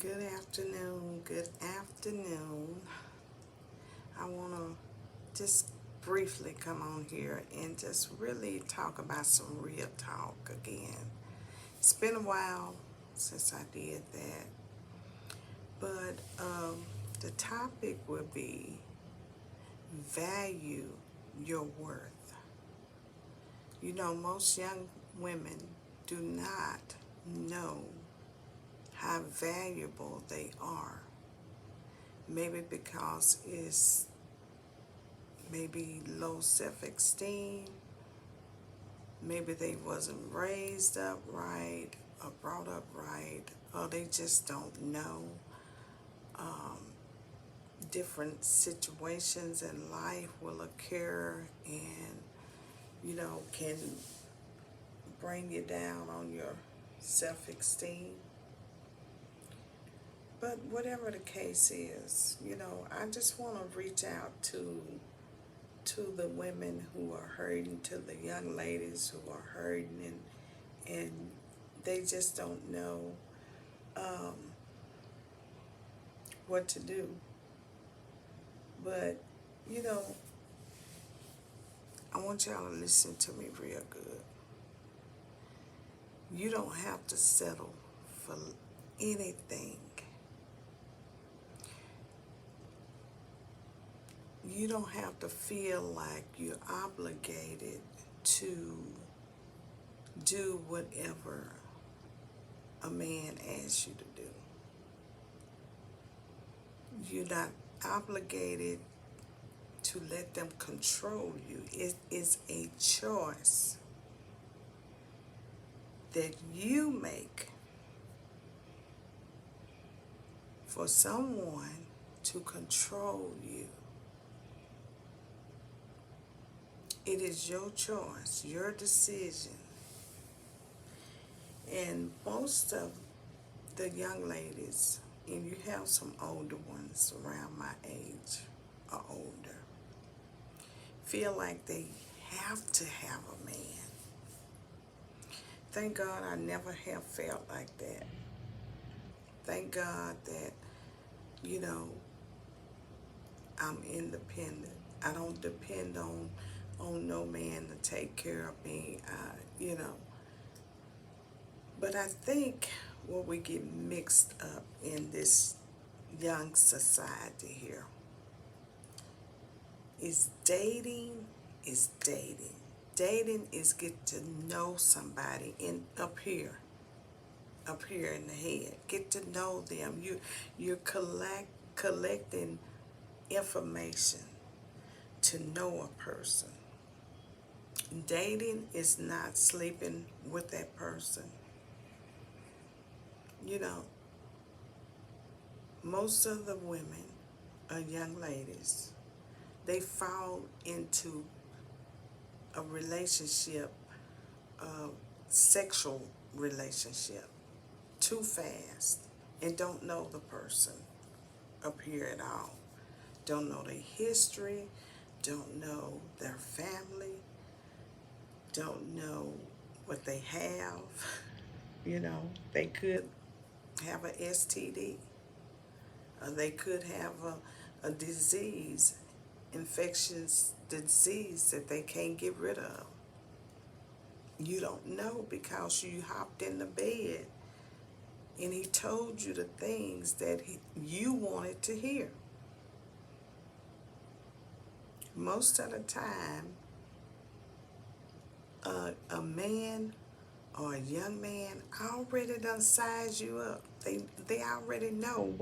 Good afternoon. Good afternoon. I want to just briefly come on here and just really talk about some real talk again. It's been a while since I did that, but the topic will be value your worth. You know, most young women do not know how valuable they are. Maybe because it's maybe low self-esteem, maybe they wasn't raised up right or brought up right, or they just don't know. Different situations in life will occur and, can bring you down on your self-esteem. But whatever the case is, I just want to reach out to the women who are hurting, to the young ladies who are hurting, and they just don't know um, what to do. But you know, I want y'all to listen to me real good. You don't have to settle for anything. You don't have to feel like you're obligated to do whatever a man asks you to do. You're not obligated to let them control you. It is a choice that you make for someone to control you. It is your choice, your decision. And most of the young ladies, and you have some older ones around my age or older, feel like they have to have a man. Thank God I never have felt like that. Thank God that, you know, I'm independent. I don't depend on no man to take care of me, But I think what we get mixed up in this young society here is dating is dating. Dating is get to know somebody up here in the head. Get to know them. You're collecting information to know a person. Dating is not sleeping with that person. You know, most of the women or young ladies, they fall into a relationship, a sexual relationship, too fast and don't know the person up here at all. Don't know their history, don't know their family, don't know what they have. They could have a STD, or they could have a disease, infectious disease that they can't get rid of. You don't know because you hopped in the bed and he told you the things that you wanted to hear. Most of the time, a man or a young man already done size you up. They already know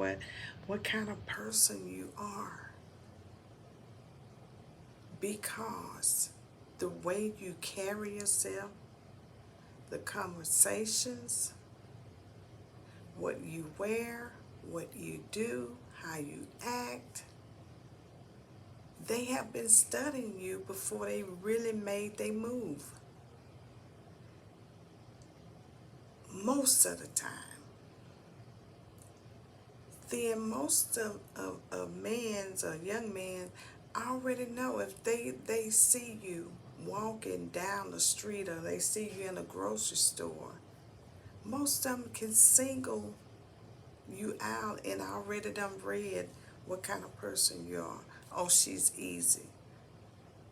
what kind of person you are, because the way you carry yourself, the conversations, what you wear, what you do, how you act, they have been studying you before they really made their move. Most of the time. Then most of men's or young men already know if they see you walking down the street or they see you in a grocery store, most of them can single You out and already done read what kind of person you are. Oh, she's easy.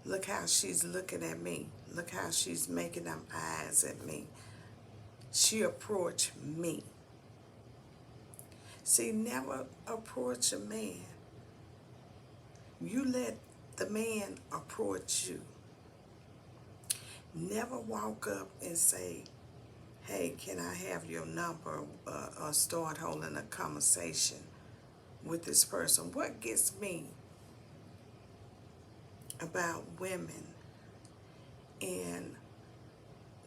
Look how she's looking at me. Look how she's making them eyes at me. She approached me. See, never approach a man. You let the man approach you. Never walk up and say, hey, can I have your number, or start holding a conversation with this person. What gets me about women and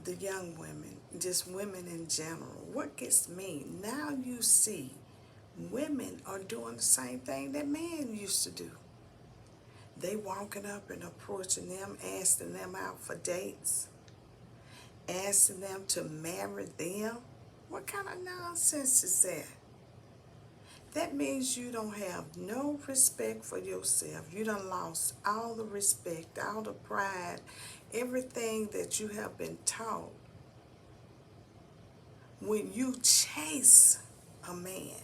the young women, just women in general, what gets me, now you see women are doing the same thing that men used to do. They walking up and approaching them, asking them out for dates, asking them to marry them. What kind of nonsense is that? That means you don't have no respect for yourself. You done lost all the respect, all the pride, everything that you have been taught. When you chase a man,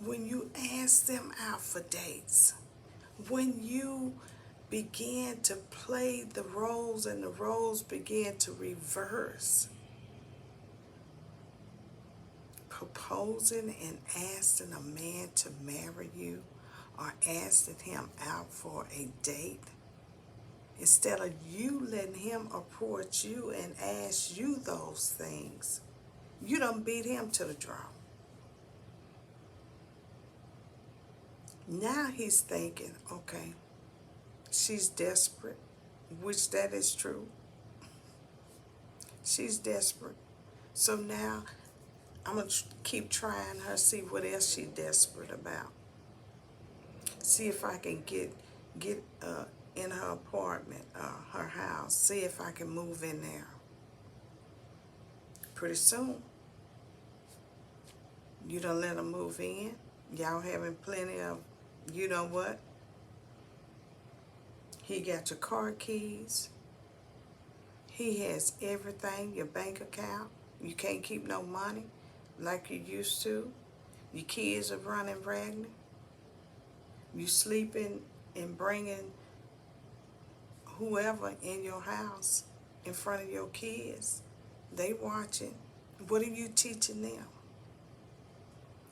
when you ask them out for dates, when you begin to play the roles and the roles begin to reverse, proposing and asking a man to marry you or asking him out for a date, instead of you letting him approach you and ask you those things, you done beat him to the draw. Now he's thinking, okay, she's desperate, which that is true. She's desperate. So now I'm going to keep trying her, see what else she's desperate about. See if I can get in her apartment, her house. See if I can move in there. Pretty soon, you done let her move in. Y'all having plenty of, you know what? He got your car keys. He has everything, your bank account. You can't keep no money like you used to. Your kids are running ragged. You sleeping and bringing whoever in your house in front of your kids. They watching. What are you teaching them?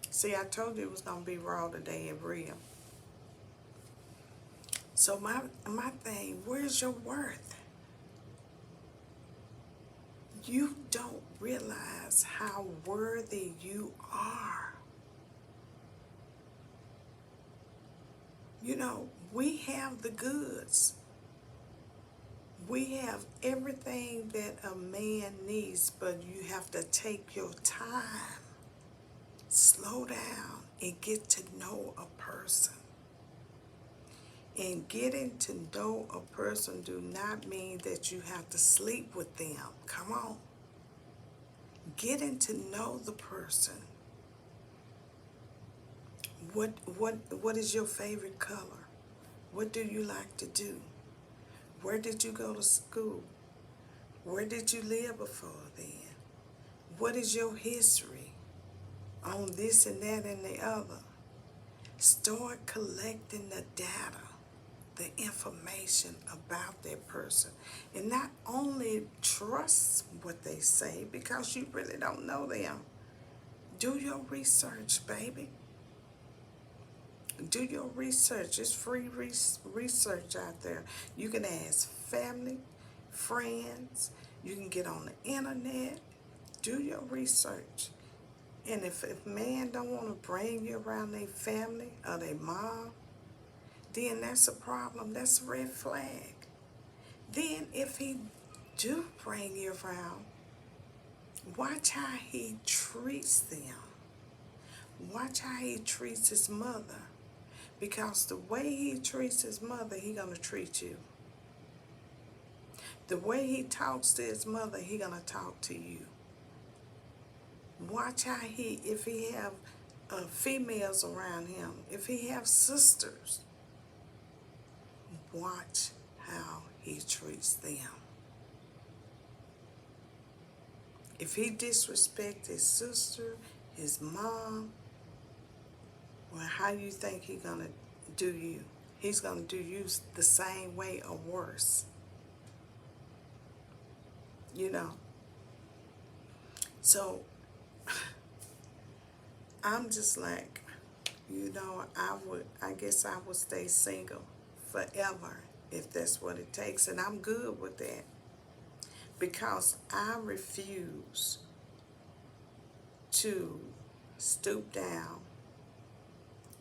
See, I told you it was going to be raw today and real. So my thing, where's your worth? You don't realize how worthy you are. You know, we have the goods. We have everything that a man needs, but you have to take your time. Slow down and get to know a person. And getting to know a person do not mean that you have to sleep with them. Come on. Getting to know the person. What is your favorite color? What do you like to do? Where did you go to school? Where did you live before then? What is your history on this and that and the other? Start collecting the data, the information about that person. And not only trust what they say because you really don't know them. Do your research, baby. Do your research. It's free research out there. You can ask family, friends. You can get on the internet. Do your research. And if a man don't want to bring you around their family or their mom, then that's a problem. That's a red flag. Then if he do bring you around, watch how he treats them. Watch how he treats his mother. Because the way he treats his mother, he gonna treat you. The way he talks to his mother, he gonna talk to you. Watch how if he have females around him, if he have sisters, watch how he treats them. If he disrespects his sister, his mom, well, how you think he gonna do you? He's gonna do you the same way or worse. You know. So I'm just like, I guess I would stay single forever if that's what it takes. And I'm good with that because I refuse to stoop down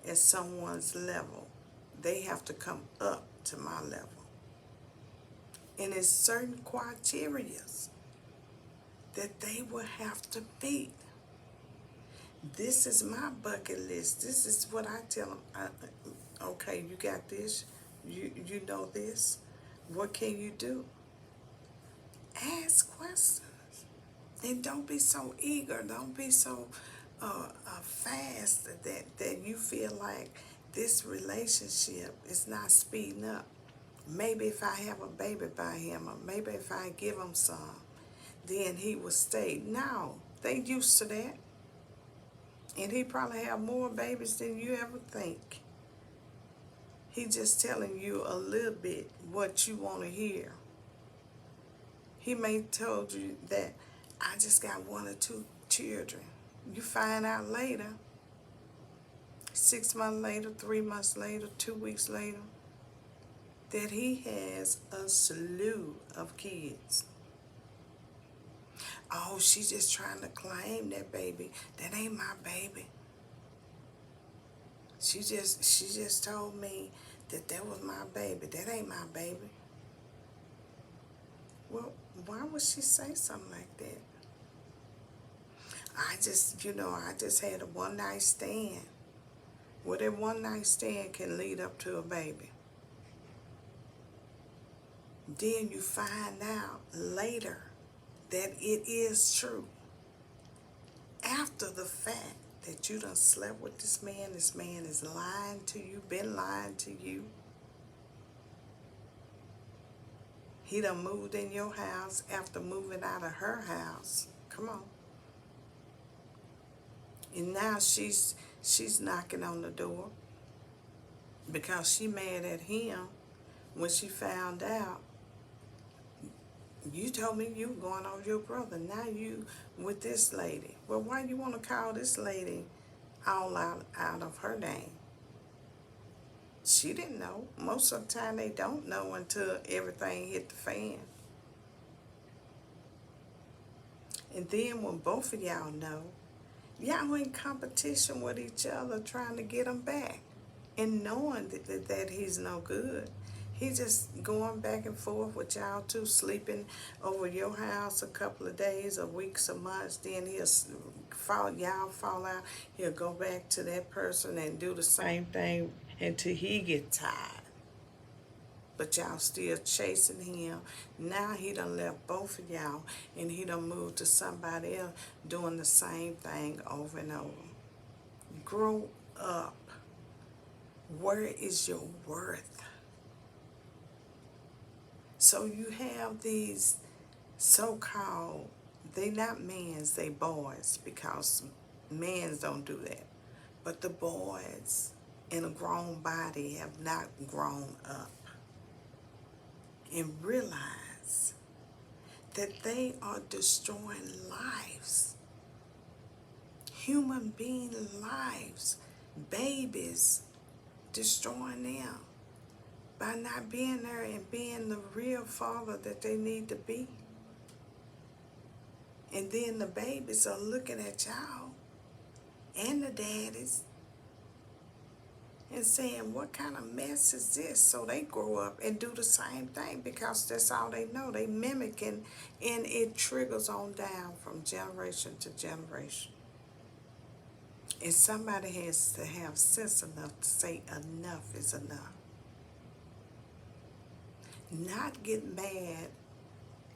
at someone's level. They have to come up to my level. And there's certain criterias that they will have to meet. This is my bucket list. This is what I tell them. Okay, you got this. You know this. What can you do? Ask questions. And don't be so eager. Don't be so fast that you feel like this relationship is not speeding up. Maybe if I have a baby by him, or maybe if I give him some, then he will stay. No, they used to that. And he probably have more babies than you ever think. He just telling you a little bit what you want to hear. He may told you that I just got 1 or 2 children. You find out later, 6 months later, 3 months later, 2 weeks later, that he has a slew of kids. Oh, she's just trying to claim that baby. That ain't my baby. She just told me that was my baby. That ain't my baby. Well, why would she say something like that? I just had a one night stand. Well, that one night stand can lead up to a baby. Then you find out later that it is true. After the fact that you done slept with this man is lying to you, been lying to you. He done moved in your house after moving out of her house. Come on. And now she's knocking on the door because she mad at him when she found out. You told me you were going on your brother. Now you with this lady. Well, why you want to call this lady all out of her name? She didn't know. Most of the time they don't know until everything hit the fan. And then when both of y'all know, y'all in competition with each other trying to get him back. And knowing that he's no good. He just going back and forth with y'all two, sleeping over your house a couple of days or weeks or months. Then y'all fall out. He'll go back to that person and do the same thing until he get tired. But y'all still chasing him. Now he done left both of y'all and he done moved to somebody else doing the same thing over and over. Grow up. Where is your worth? So you have these so-called, they not mans, they boys, because mans don't do that. But the boys in a grown body have not grown up and realize that they are destroying lives, human being lives, babies, destroying them by not being there and being the real father that they need to be. And then the babies are looking at y'all and the daddies and saying, what kind of mess is this? So they grow up and do the same thing because that's all they know. They mimicking, and it triggers on down from generation to generation. And somebody has to have sense enough to say enough is enough. Not get mad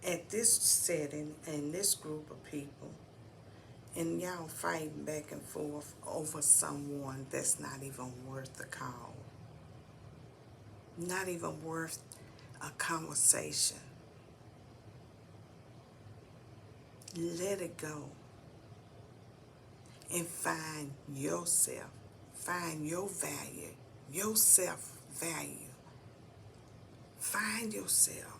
at this setting and this group of people and y'all fighting back and forth over someone that's not even worth the call. Not even worth a conversation. Let it go. and find yourself. Find your value, your self-value. Find yourself.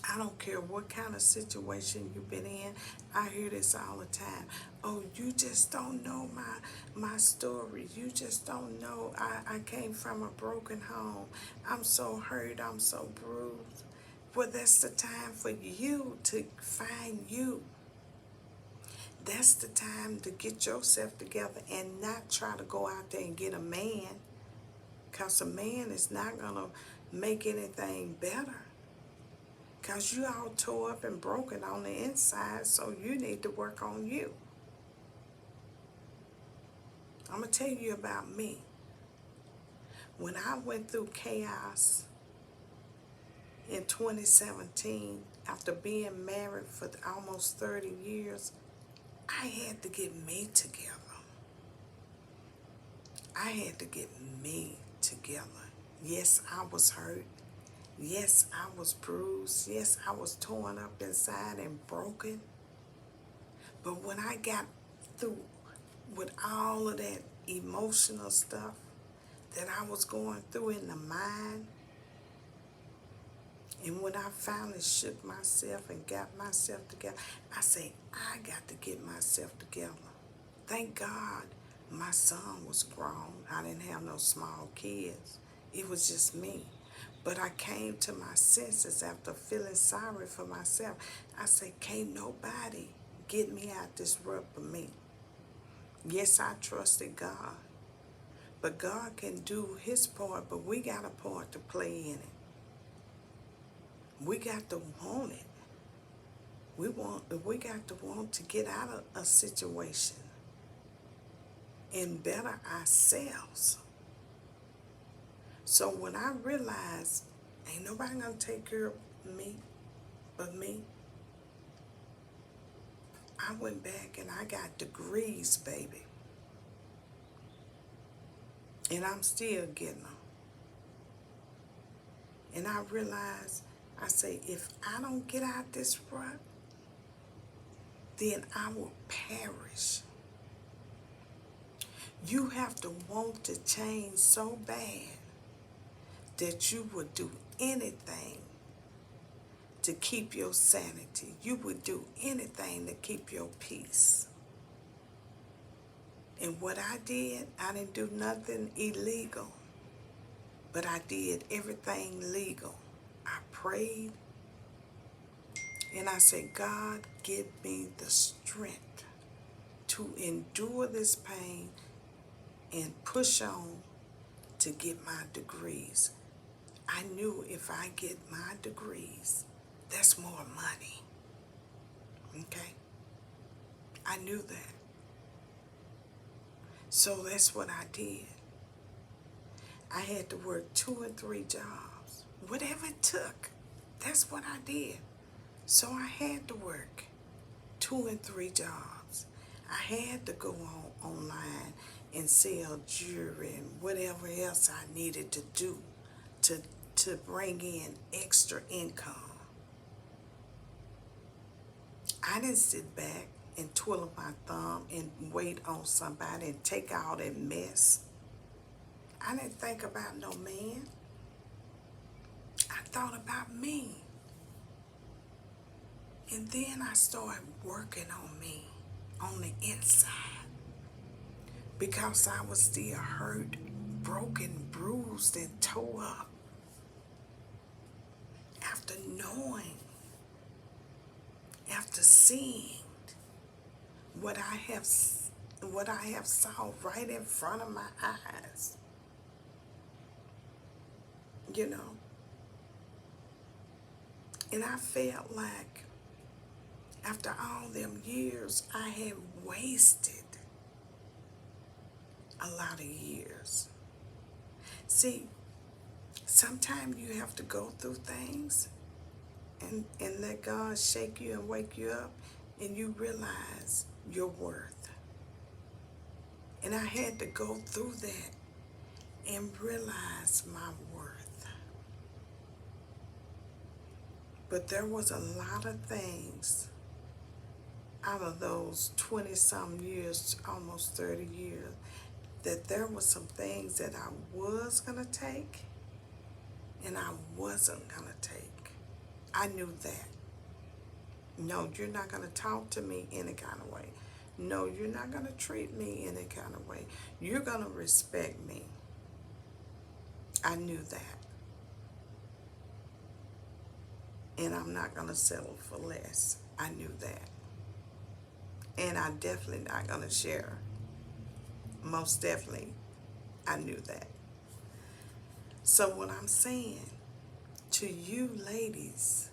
I don't care what kind of situation you've been in. I hear this all the time. Oh, you just don't know my story. You just don't know. I came from a broken home. I'm so hurt. I'm so bruised. Well, that's the time for you to find you. That's the time to get yourself together and not try to go out there and get a man, because a man is not going to make anything better. Because you all tore up and broken on the inside, so you need to work on you. I'm going to tell you about me. When I went through chaos in 2017, after being married for almost 30 years, I had to get me together. I had to get me together. Yes, I was hurt. Yes, I was bruised. Yes, I was torn up inside and broken. But when I got through with all of that emotional stuff that I was going through in the mind, and when I finally shook myself and got myself together, I said, I got to get myself together. Thank God my son was grown. I didn't have no small kids. It was just me. But I came to my senses after feeling sorry for myself. I said, can't nobody get me out this rut but me. Yes, I trusted God. But God can do his part, but we got a part to play in it. We got to want it. We got to want to get out of a situation and better ourselves. So when I realized ain't nobody gonna take care of me but me, I went back and I got degrees, baby. And I'm still getting them. And I realized, I say, if I don't get out this rut, then I will perish. You have to want to change so bad that you would do anything to keep your sanity. You would do anything to keep your peace. And what I did, I didn't do nothing illegal, but I did everything legal. I prayed, and I said, God, give me the strength to endure this pain and push on to get my degrees. I knew if I get my degrees, that's more money. Okay? I knew that. So that's what I did. I had to work 2 and 3 jobs. Whatever it took, that's what I did. So I had to work 2 and 3 jobs. I had to go online and sell jewelry and whatever else I needed to do to bring in extra income. I didn't sit back and twiddle my thumb and wait on somebody and take all that mess. I didn't think about no man. I thought about me. And then I started working on me, on the inside. Because I was still hurt, broken, bruised, and tore up. After knowing, after seeing what I have saw right in front of my eyes. You know. And I felt like after all them years, I had wasted a lot of years. See, sometimes you have to go through things and let God shake you and wake you up, and you realize your worth. And I had to go through that and realize my worth. But there was a lot of things out of those 20-some years, almost 30 years, that there were some things that I was going to take and I wasn't going to take. I knew that. No, you're not going to talk to me any kind of way. No, you're not going to treat me any kind of way. You're going to respect me. I knew that. And I'm not going to settle for less. I knew that. And I'm definitely not going to share. Most definitely, I knew that. So what I'm saying to you ladies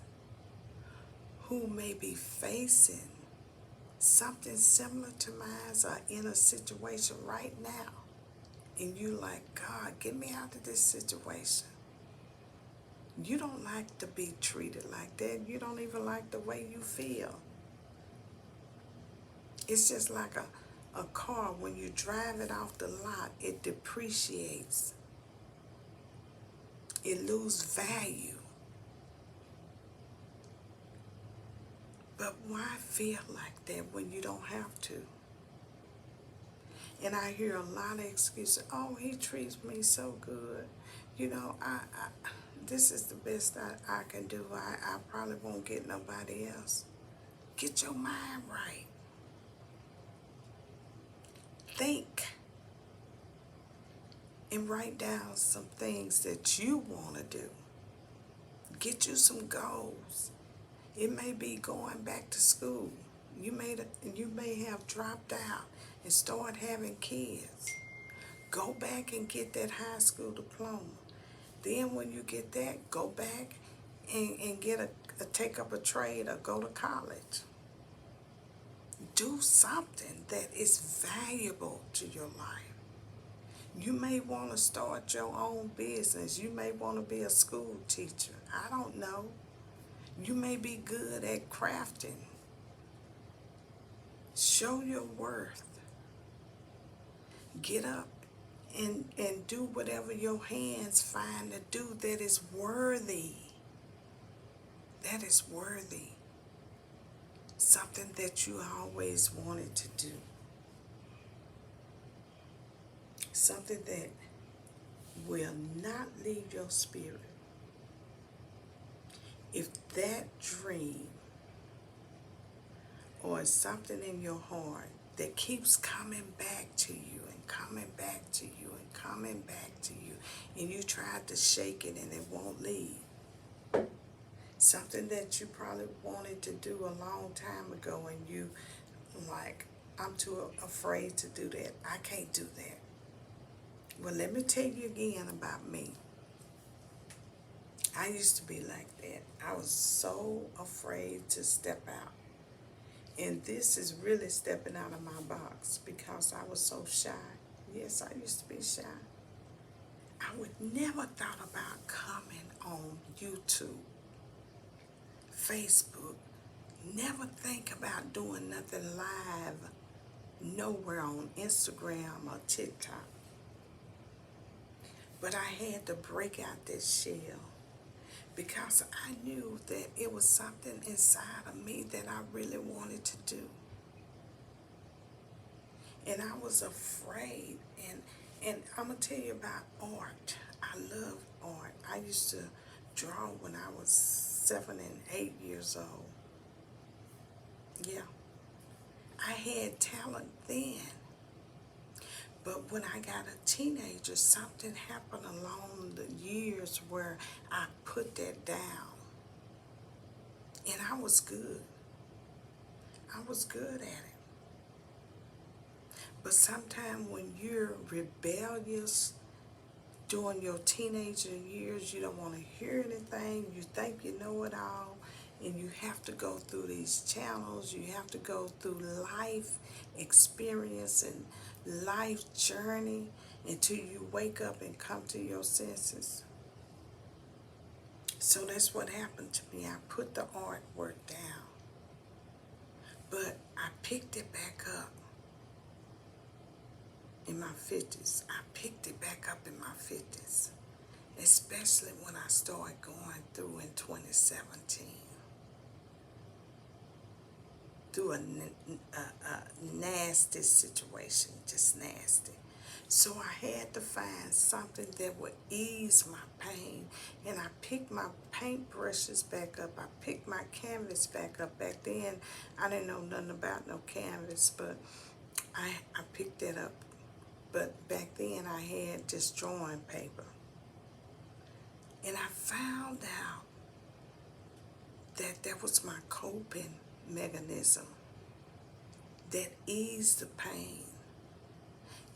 who may be facing something similar to mine or in a situation right now, and you like, God, get me out of this situation. You don't like to be treated like that. You don't even like the way you feel. It's just like a car, when you drive it off the lot, it depreciates. It loses value. But why feel like that when you don't have to? And I hear a lot of excuses. Oh, he treats me so good. You know, this is the best I can do. I probably won't get nobody else. Get your mind right. Think and write down some things that you want to do. Get you some goals. It may be going back to school. You may have dropped out and start having kids. Go back and get that high school diploma. Then when you get that, go back and get take up a trade or go to college. Do something that is valuable to your life. You may want to start your own business. You may want to be a school teacher. I don't know. You may be good at crafting. Show your worth. Get up and do whatever your hands find to do that is worthy. That is worthy. Something that you always wanted to do. Something that will not leave your spirit. If that dream or something in your heart that keeps coming back to you and coming back to you and coming back to you, and you tried to shake it and it won't leave. Something that you probably wanted to do a long time ago and you like, I'm too afraid to do that. I can't do that. Well, let me tell you again about me. I used to be like that. I was so afraid to step out. And this is really stepping out of my box because I was so shy. Yes, I used to be shy. I would never thought about coming on YouTube, Facebook. Never think about doing nothing live nowhere on Instagram or TikTok. But I had to break out that shell because I knew that it was something inside of me that I really wanted to do. And I was afraid. And I'm going to tell you about art. I love art. I used to draw when I was 7 and 8 years old. Yeah. I had talent then. But when I got a teenager, something happened along the years where I put that down. And I was good. I was good at it. But sometimes when you're rebellious during your teenager years, you don't want to hear anything. You think you know it all. And you have to go through these channels. You have to go through life experience and life journey until you wake up and come to your senses. So that's what happened to me. I put the artwork down. But I picked it back up in my 50s. I picked it back up in my 50s. Especially when I started going through in 2017. through a nasty situation, just nasty. So I had to find something that would ease my pain. And I picked my paintbrushes back up. I picked my canvas back up. Back then, I didn't know nothing about no canvas, but I picked that up. But back then, I had just drawing paper. And I found out that was my coping mechanism that eased the pain,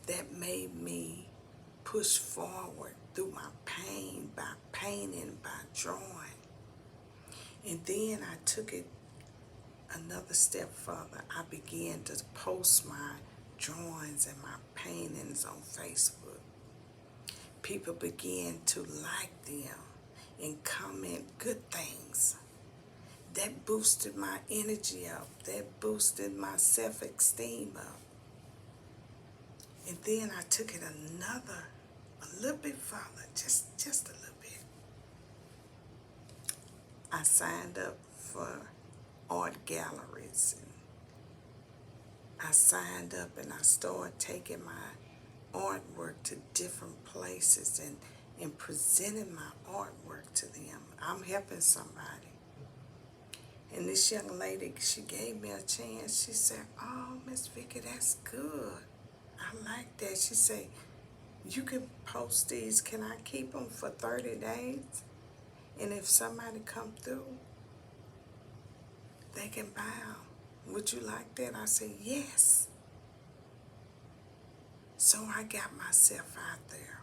that made me push forward through my pain by painting, by drawing. And then I took it another step further. I began to post my drawings and my paintings on Facebook. People began to like them and comment good things. That boosted my energy up. That boosted my self-esteem up. And then I took it a little bit further, just a little bit. I signed up for art galleries. And I signed up and I started taking my artwork to different places and presenting my artwork to them. I'm helping somebody. And this young lady, she gave me a chance. She said, "Oh, Miss Vicky, that's good. I like that." She said, "You can post these. Can I keep them for 30 days? And if somebody come through, they can buy them. Would you like that?" I said, "Yes." So I got myself out there.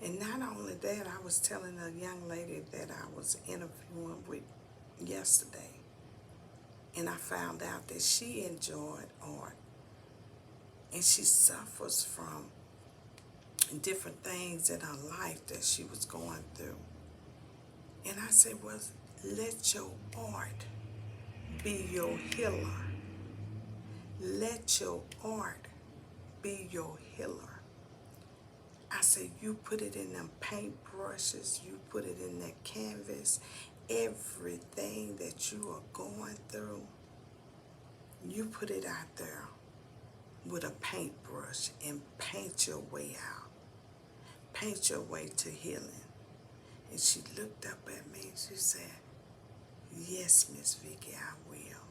And not only that, I was telling a young lady that I was interviewing with yesterday, and I found out that she enjoyed art, and she suffers from different things in her life that she was going through. And I said, well, let your art be your healer. Let your art be your healer. I said, you put it in them paintbrushes, you put it in that canvas, everything that you are going through, you put it out there with a paintbrush and paint your way out. Paint your way to healing. And she looked up at me and she said, "Yes, Miss Vicky, I will."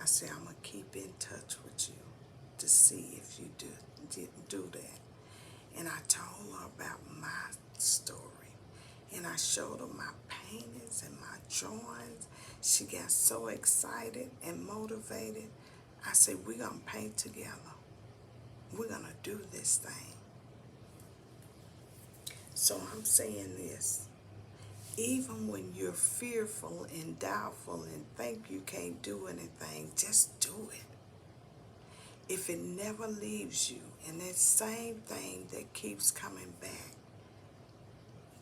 I said, "I'm going to keep in touch with you to see if you do that." And I told her about my story. And I showed her my paintings and my drawings. She got so excited and motivated. I said, "We're going to paint together. We're going to do this thing." So I'm saying this. Even when you're fearful and doubtful and think you can't do anything, just do it. If it never leaves you, and that same thing that keeps coming back,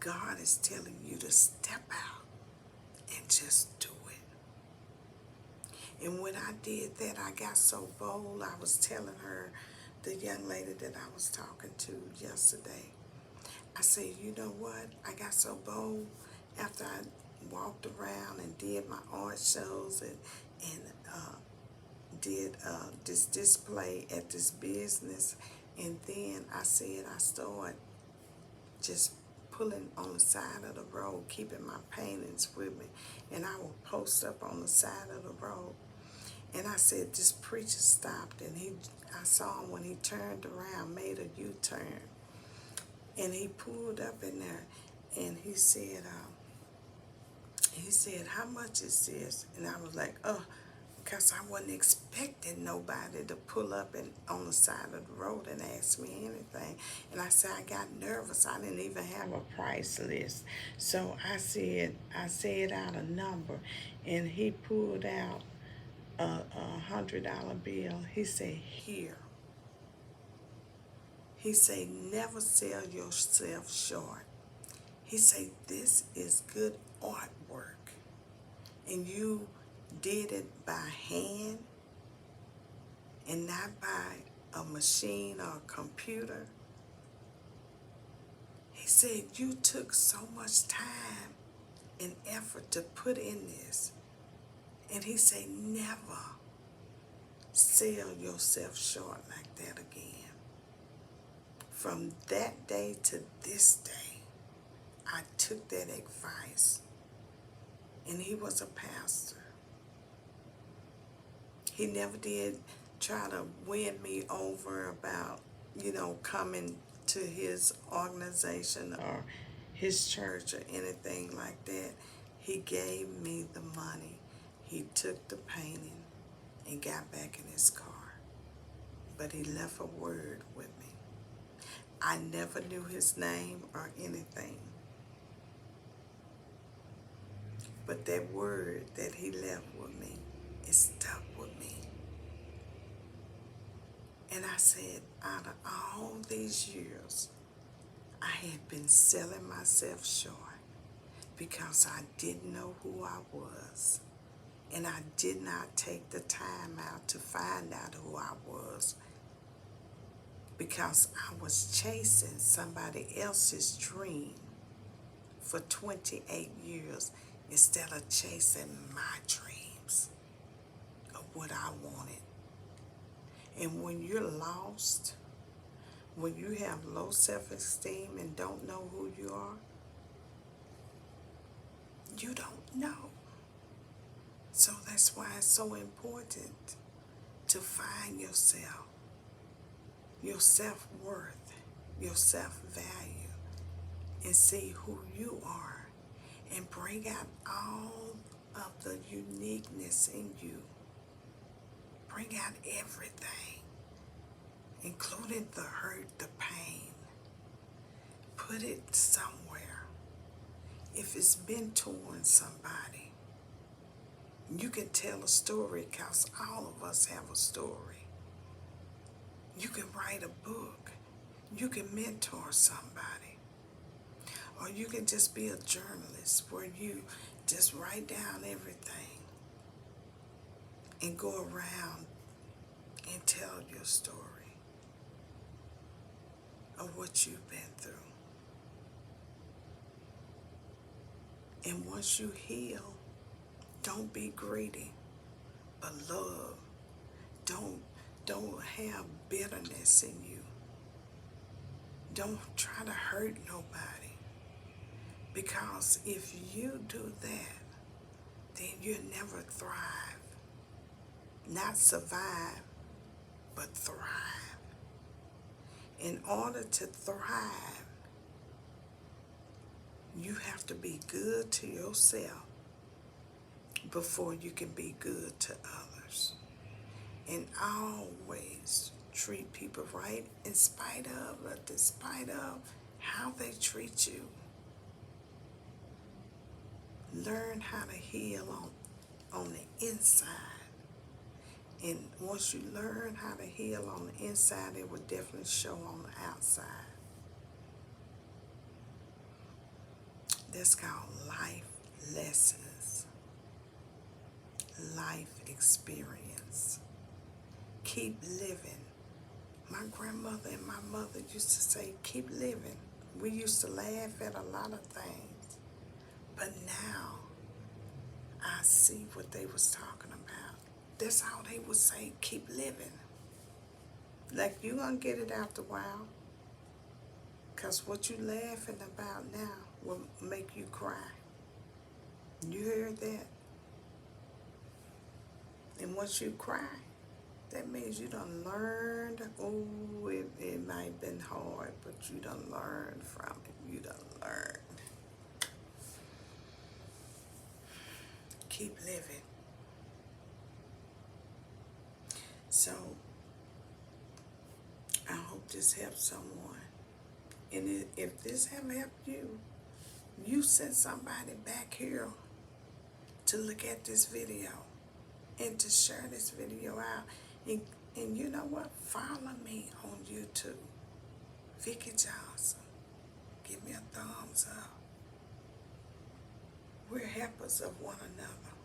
God is telling you to step out and just do it. And when I did that, I got so bold. I was telling her, the young lady that I was talking to yesterday, I said, "You know what? I got so bold after I walked around and did my art shows and did this display at this business. And then I said I started just pulling on the side of the road, keeping my paintings with me. And I would post up on the side of the road. And I said, this preacher stopped, and I saw him when he turned around, made a U-turn. And he pulled up in there, and he said, "How much is this?" And I was like, "Oh," because I wasn't expecting nobody to pull up on the side of the road and ask me anything. And I said, I got nervous. I didn't even have a price list. So I said out a number, and he pulled out a $100 bill. He said, "Here." He said, "Never sell yourself short." He said, "This is good artwork, and you did it by hand and not by a machine or a computer." He said, "You took so much time and effort to put in this, And he say, never sell yourself short like that again. From that day to this day, I took that advice. And he was a pastor. He never did try to win me over about, coming to his organization or his church or anything like that. He gave me the money. He took the painting and got back in his car. But he left a word with me. I never knew his name or anything. But that word that he left with me, it stuck with me. And I said, out of all these years, I had been selling myself short because I didn't know who I was. And I did not take the time out to find out who I was because I was chasing somebody else's dream for 28 years instead of chasing my dreams of what I wanted. And when you're lost, when you have low self-esteem and don't know who you are, you don't know. So that's why it's so important to find yourself, your self-worth, your self-value, and see who you are and bring out all of the uniqueness in you. Bring out everything, including the hurt, the pain. Put it somewhere. If it's been torn somebody, you can tell a story because all of us have a story. You can write a book. You can mentor somebody. Or you can just be a journalist where you just write down everything and go around and tell your story of what you've been through. And once you heal, don't be greedy, but love. Don't have bitterness in you. Don't try to hurt nobody. Because if you do that, then you'll never thrive. Not survive, but thrive. In order to thrive, you have to be good to yourself before you can be good to others. And always treat people right in spite of or despite of how they treat you. Learn how to heal on the inside. And once you learn how to heal on the inside, it will definitely show on the outside. That's called life lessons, life experience. Keep living. My grandmother and my mother used to say, keep living. We used to laugh at a lot of things. But now, I see what they was talking about. That's how they would say, keep living. Like, you gonna get it after a while. Because what you laughing about now will make you cry. You heard that? And once you cry, that means you done learned. Oh, it might have been hard, but you done learned from it. You done learned. Keep living. So, I hope this helps someone. And if this have helped you, you send somebody back here to look at this video and to share this video out. And you know what? Follow me on YouTube. Vicki Johnson. Give me a thumbs up. We're helpers of one another.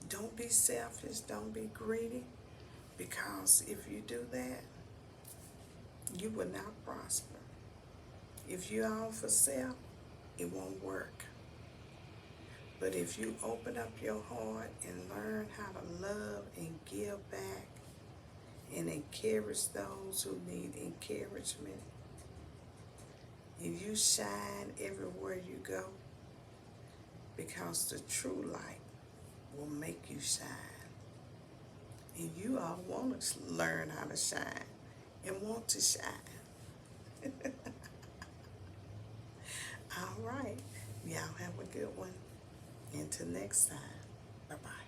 Don't be selfish. Don't be greedy. Because if you do that, you will not prosper. If you're all for self, it won't work. But if you open up your heart and learn how to love and give back and encourage those who need encouragement, and you shine everywhere you go, because the true light will make you shine. And you all want to learn how to shine and want to shine. All right. Y'all have a good one. Until next time. Bye-bye.